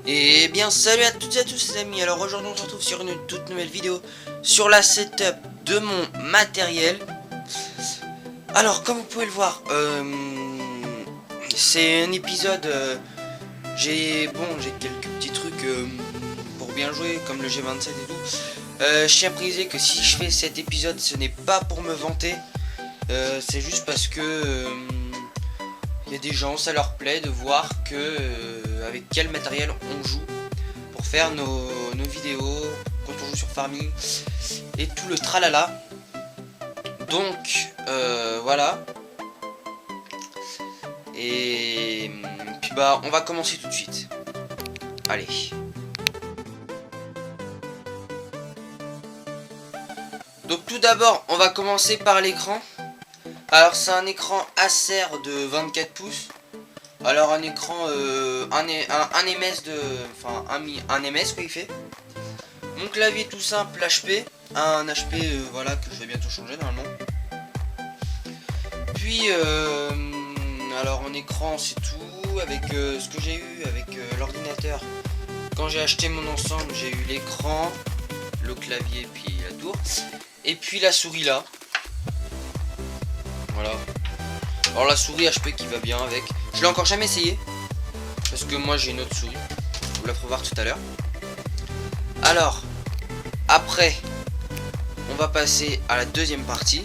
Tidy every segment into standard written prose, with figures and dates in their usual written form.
Et bien salut à toutes et à tous les amis. Alors aujourd'hui on se retrouve sur une toute nouvelle vidéo sur la setup de mon matériel. Alors comme vous pouvez le voir, c'est un épisode, j'ai quelques petits trucs pour bien jouer comme le G27 et tout. Je tiens à préciser que si je fais cet épisode, ce n'est pas pour me vanter, c'est juste parce que y a des gens, ça leur plaît de voir que avec quel matériel on joue pour faire nos vidéos quand on joue sur Farming et tout le tralala. Donc voilà. Et puis bah on va commencer tout de suite. Allez. Donc tout d'abord on va commencer par l'écran. Alors c'est un écran Acer de 24 pouces. Alors un écran un MS de un MS quoi il fait. Mon clavier tout simple HP, un HP voilà que je vais bientôt changer normalement. Puis alors en écran c'est tout avec ce que j'ai eu avec l'ordinateur. Quand j'ai acheté mon ensemble, j'ai eu l'écran, le clavier puis la tour et puis la souris là. Voilà. Alors la souris HP qui va bien avec. Je l'ai encore jamais essayé. Parce que moi j'ai une autre souris. Je vous la ferai voir tout à l'heure. Alors. Après. On va passer à la deuxième partie.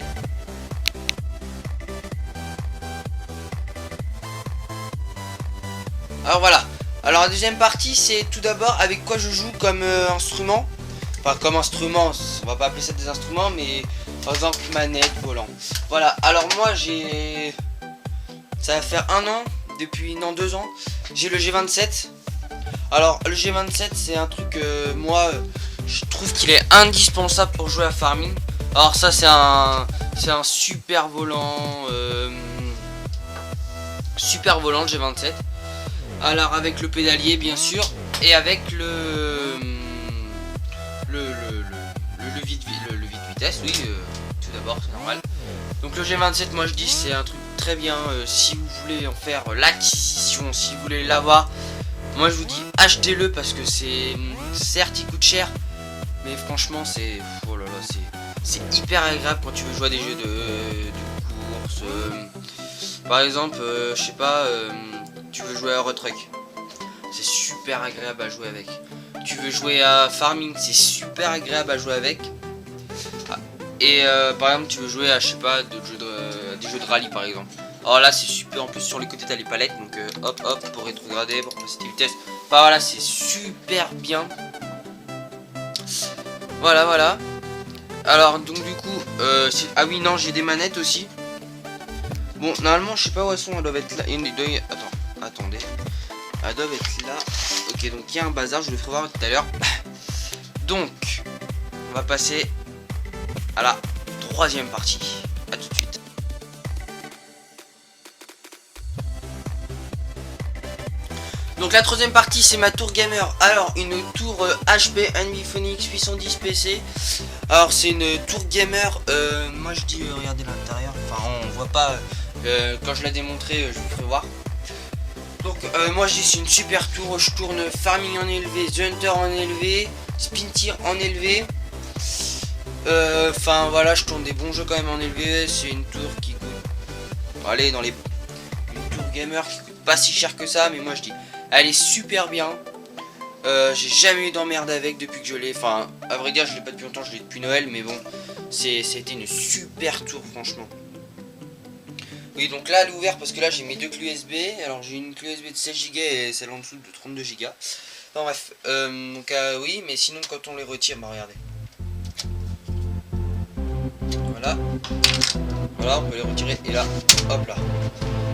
Alors voilà. Alors la deuxième partie c'est tout d'abord avec quoi je joue comme instrument. Enfin comme instrument. On va pas appeler ça des instruments mais... Par exemple manette, volant. Voilà, alors moi j'ai... Ça va faire 1 an, depuis, non 2 ans, j'ai le G27. Alors le G27 c'est un truc, moi je trouve qu'il est indispensable pour jouer à Farming. Alors ça c'est un super volant, le G27. Alors avec le pédalier bien sûr, et avec le vitesse, oui, tout d'abord c'est normal. Donc le G27 moi je dis c'est un truc très bien si vous voulez en faire l'acquisition, si vous voulez l'avoir, moi je vous dis achetez-le parce que c'est certes il coûte cher mais franchement c'est oh là là c'est hyper agréable quand tu veux jouer à des jeux de course, par exemple je sais pas, tu veux jouer à Euro Truck, c'est super agréable à jouer avec. Tu veux jouer à Farming, c'est super agréable à jouer avec. Et par exemple tu veux jouer à je sais pas des jeux de rallye par exemple. Alors là c'est super, en plus sur les côtés t'as les palettes donc hop hop pour rétrograder, pour passer tes vitesses. Enfin voilà c'est super bien. Voilà. Alors donc du coup ah oui non j'ai des manettes aussi. Bon normalement je sais pas où elles sont, elles doivent être là. Attendez. Elles doivent être là. Ok donc il y a un bazar, je vous le ferai voir tout à l'heure. Donc on va passer à la troisième partie. A tout de suite. Donc la troisième partie c'est ma tour gamer. Alors une tour HP Envy Phoenix 810 PC. Alors c'est une tour gamer, moi je dis regardez l'intérieur, enfin on voit pas, quand je l'ai démontré je vous ferai voir. Donc moi je dis c'est une super tour, je tourne Farming en élevé, The Hunter en élevé, Spintir en élevé. Enfin voilà, je tourne des bons jeux quand même en élevé. C'est une tour qui coûte, allez dans les, une tour gamer qui coûte pas si cher que ça, mais moi je dis elle est super bien. J'ai jamais eu d'emmerde avec depuis que je l'ai, enfin à vrai dire je l'ai pas depuis longtemps, je l'ai depuis Noël, mais bon c'était une super tour franchement. Oui donc là elle est ouverte parce que là j'ai mes deux clés USB. Alors j'ai une clé USB de 16 Go et celle en dessous de 32 Go. Enfin bref, donc oui, mais sinon quand on les retire, bah regardez. Voilà, on peut les retirer et là, hop là.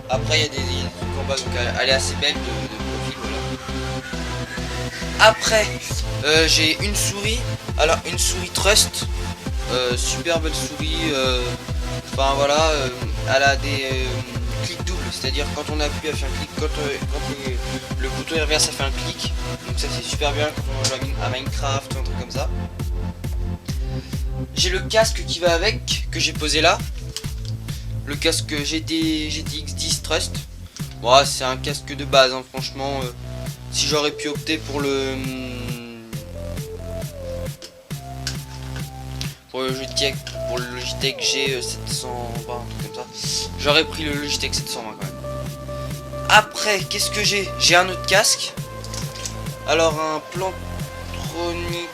Après il y a des trucs en bas, donc elle est assez belle de profil, voilà. Après, j'ai une souris, alors une souris Trust, super belle souris, enfin voilà, elle a des clics doubles, c'est-à-dire quand on appuie elle fait un clic, quand le bouton revient ça fait un clic, donc ça c'est super bien quand on joue à Minecraft ou un truc comme ça. J'ai le casque qui va avec, que j'ai posé là. Le casque GTX 10 Trust. Bon, c'est un casque de base, hein, franchement. si j'aurais pu opter pour le Logitech G720, un truc comme ça, j'aurais pris le Logitech 720 quand même. Après, qu'est-ce que j'ai? J'ai un autre casque. Alors un Plantronic,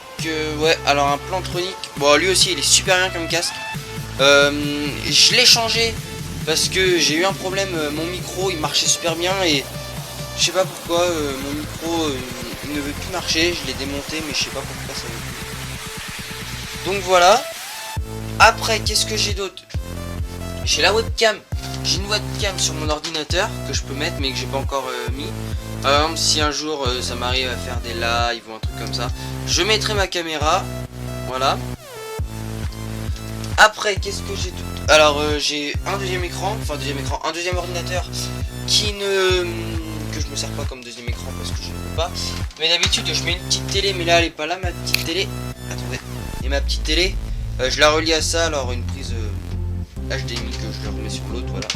ouais, alors un Plantronic. Bon, lui aussi, il est super bien comme casque. Je l'ai changé parce que j'ai eu un problème. Mon micro, il marchait super bien et je sais pas pourquoi mon micro il ne veut plus marcher. Je l'ai démonté, mais je sais pas pourquoi ça veut plus. Donc voilà. Après, qu'est-ce que j'ai d'autre? J'ai la webcam. J'ai une webcam sur mon ordinateur que je peux mettre mais que j'ai pas encore mis. Par exemple, si un jour ça m'arrive à faire des lives ou un truc comme ça, je mettrai ma caméra. Voilà. Après, qu'est-ce que j'ai d'autre? Alors, j'ai un deuxième écran, un deuxième ordinateur qui ne que je me sers pas comme deuxième écran parce que je ne peux pas. Mais d'habitude, je mets une petite télé, mais là, elle est pas là, ma petite télé. Attendez. Et ma petite télé, je la relie à ça, alors une prise HDMI que je le remets sur l'autre, voilà.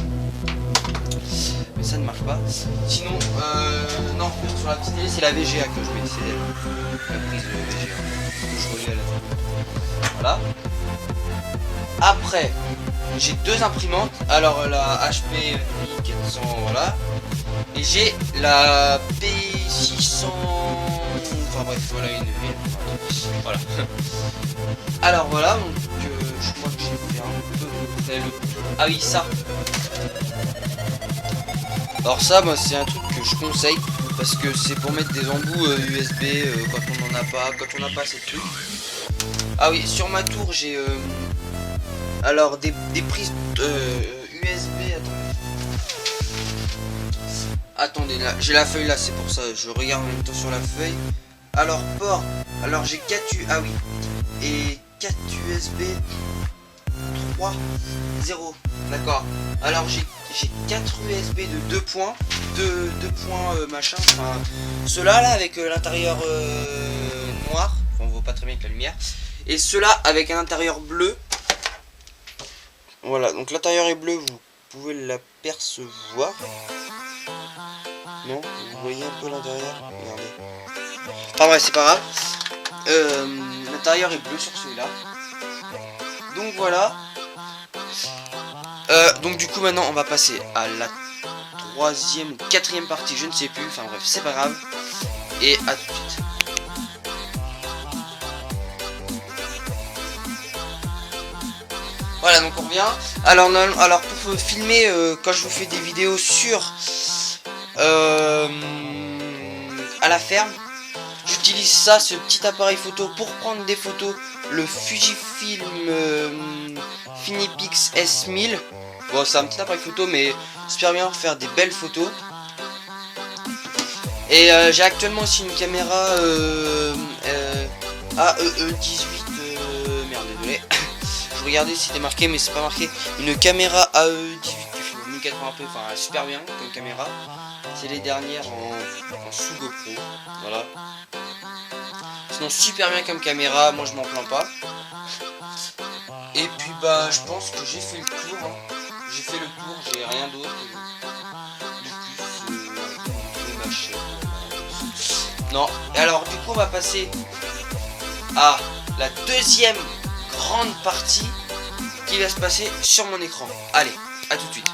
Mais ça ne marche pas. Sinon, non, sur la petite télé, c'est la VGA que je mets, c'est la prise VGA que je relie à la télé. Voilà. Après, j'ai deux imprimantes. Alors la HP 400, voilà. Et j'ai la P600. Enfin bref, voilà une. Voilà. Alors voilà, donc je crois que j'ai fait un peu. Ah oui, ça. Alors ça, moi, c'est un truc que je conseille parce que c'est pour mettre des embouts USB quand on n'en a pas, quand on n'a pas ces trucs. Ah oui, sur ma tour, j'ai alors des prises USB. Attendez, là, j'ai la feuille là, c'est pour ça, je regarde en même temps sur la feuille. Alors port, alors j'ai 4 ah oui, et 4 USB 3.0, d'accord. Alors j'ai 4 USB de 2 points, 2 points machin, enfin ceux-là là avec l'intérieur noir, enfin, on voit pas très bien avec la lumière, et ceux-là avec un intérieur bleu. Voilà, donc l'intérieur est bleu, vous pouvez l'apercevoir. Non, vous voyez un peu l'intérieur, regardez. Enfin bref, c'est pas grave. L'intérieur est bleu sur celui-là. Donc voilà. Donc du coup maintenant on va passer à la troisième ou quatrième partie, je ne sais plus. Enfin bref, c'est pas grave. Et à tout de suite. Voilà, donc on revient. Alors pour filmer, quand je vous fais des vidéos sur à la ferme, j'utilise ça, ce petit appareil photo pour prendre des photos, le Fujifilm Finipix S1000. Bon, c'est un petit appareil photo, mais super bien pour faire des belles photos. Et j'ai actuellement aussi une caméra AEE18. Merde, désolé. Je regardais si c'était marqué, mais c'est pas marqué. Une caméra AE18 qui fait 1080p, enfin super bien comme caméra. C'est les dernières en sous GoPro, voilà. Sinon super bien comme caméra, moi je m'en plains pas. Et puis bah je pense que j'ai fait le tour, hein. J'ai fait le tour, j'ai rien d'autre de plus de ma chaîne. Non, et alors du coup on va passer à la deuxième grande partie qui va se passer sur mon écran. Allez, à tout de suite.